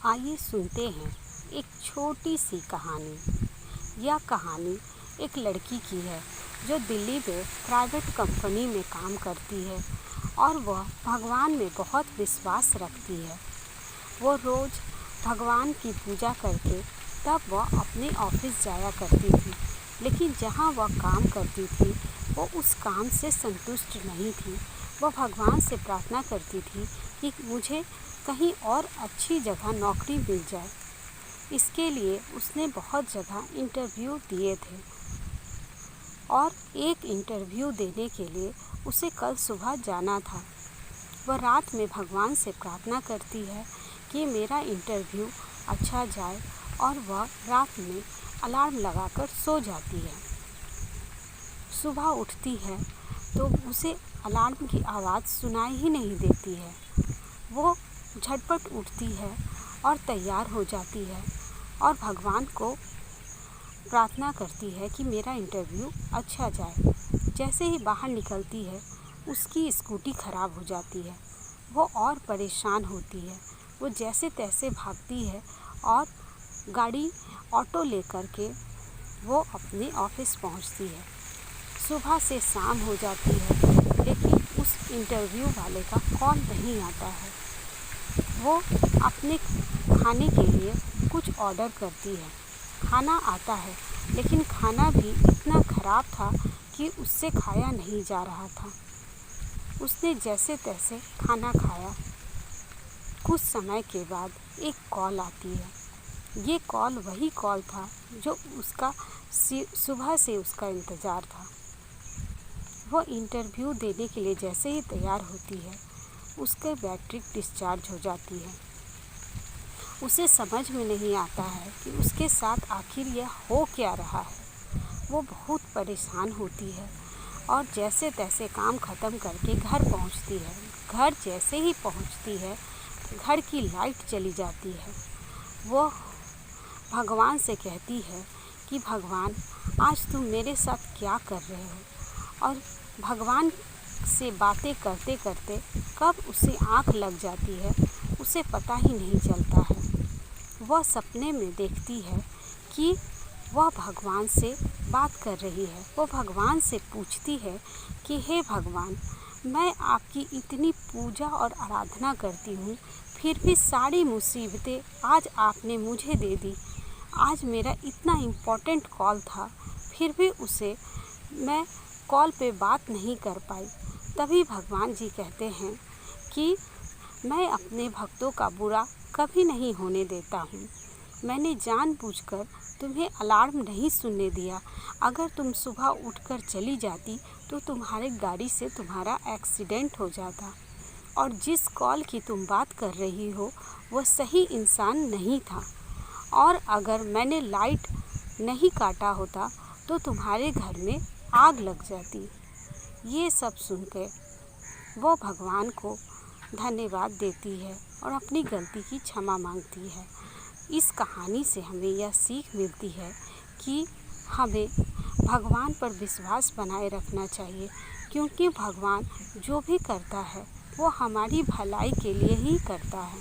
आइए सुनते हैं एक छोटी सी कहानी। यह कहानी एक लड़की की है जो दिल्ली में प्राइवेट कंपनी में काम करती है और वह भगवान में बहुत विश्वास रखती है। वो रोज़ भगवान की पूजा करके तब वह अपने ऑफिस जाया करती थी, लेकिन जहाँ वह काम करती थी वो उस काम से संतुष्ट नहीं थी। वह भगवान से प्रार्थना करती थी कि मुझे कहीं और अच्छी जगह नौकरी मिल जाए। इसके लिए उसने बहुत जगह इंटरव्यू दिए थे और एक इंटरव्यू देने के लिए उसे कल सुबह जाना था। वह रात में भगवान से प्रार्थना करती है कि मेरा इंटरव्यू अच्छा जाए और वह रात में अलार्म लगाकर सो जाती है। सुबह उठती है तो उसे अलार्म की आवाज़ सुनाई ही नहीं देती है। वो झटपट उठती है और तैयार हो जाती है और भगवान को प्रार्थना करती है कि मेरा इंटरव्यू अच्छा जाए। जैसे ही बाहर निकलती है उसकी स्कूटी ख़राब हो जाती है। वो और परेशान होती है। वो जैसे तैसे भागती है और ऑटो लेकर के वो अपने ऑफिस पहुंचती है। सुबह से शाम हो जाती है, लेकिन उस इंटरव्यू वाले का कॉल नहीं आता है। वो अपने खाने के लिए कुछ ऑर्डर करती है। खाना आता है, लेकिन खाना भी इतना ख़राब था कि उससे खाया नहीं जा रहा था। उसने जैसे तैसे खाना खाया। कुछ समय के बाद एक कॉल आती है। ये कॉल वही कॉल था जो उसका सुबह से उसका इंतज़ार था। वो इंटरव्यू देने के लिए जैसे ही तैयार होती है उसके बैटरी डिस्चार्ज हो जाती है। उसे समझ में नहीं आता है कि उसके साथ आखिर यह हो क्या रहा है। वो बहुत परेशान होती है और जैसे तैसे काम ख़त्म करके घर पहुंचती है। घर जैसे ही पहुंचती है घर की लाइट चली जाती है। वो भगवान से कहती है कि भगवान, आज तुम मेरे साथ क्या कर रहे हो। और भगवान से बातें करते करते कब उसे आँख लग जाती है उसे पता ही नहीं चलता है। वह सपने में देखती है कि वह भगवान से बात कर रही है। वो भगवान से पूछती है कि हे भगवान, मैं आपकी इतनी पूजा और आराधना करती हूँ, फिर भी सारी मुसीबतें आज आपने मुझे दे दी। आज मेरा इतना इम्पोर्टेंट कॉल था, फिर भी उसे मैं कॉल पे बात नहीं कर पाई। तभी भगवान जी कहते हैं कि मैं अपने भक्तों का बुरा कभी नहीं होने देता हूँ। मैंने जानबूझकर तुम्हें अलार्म नहीं सुनने दिया। अगर तुम सुबह उठकर चली जाती तो तुम्हारे गाड़ी से तुम्हारा एक्सीडेंट हो जाता। और जिस कॉल की तुम बात कर रही हो वह सही इंसान नहीं था। और अगर मैंने लाइट नहीं काटा होता तो तुम्हारे घर में आग लग जाती। ये सब सुनकर वो भगवान को धन्यवाद देती है और अपनी गलती की क्षमा मांगती है। इस कहानी से हमें यह सीख मिलती है कि हमें भगवान पर विश्वास बनाए रखना चाहिए, क्योंकि भगवान जो भी करता है वो हमारी भलाई के लिए ही करता है।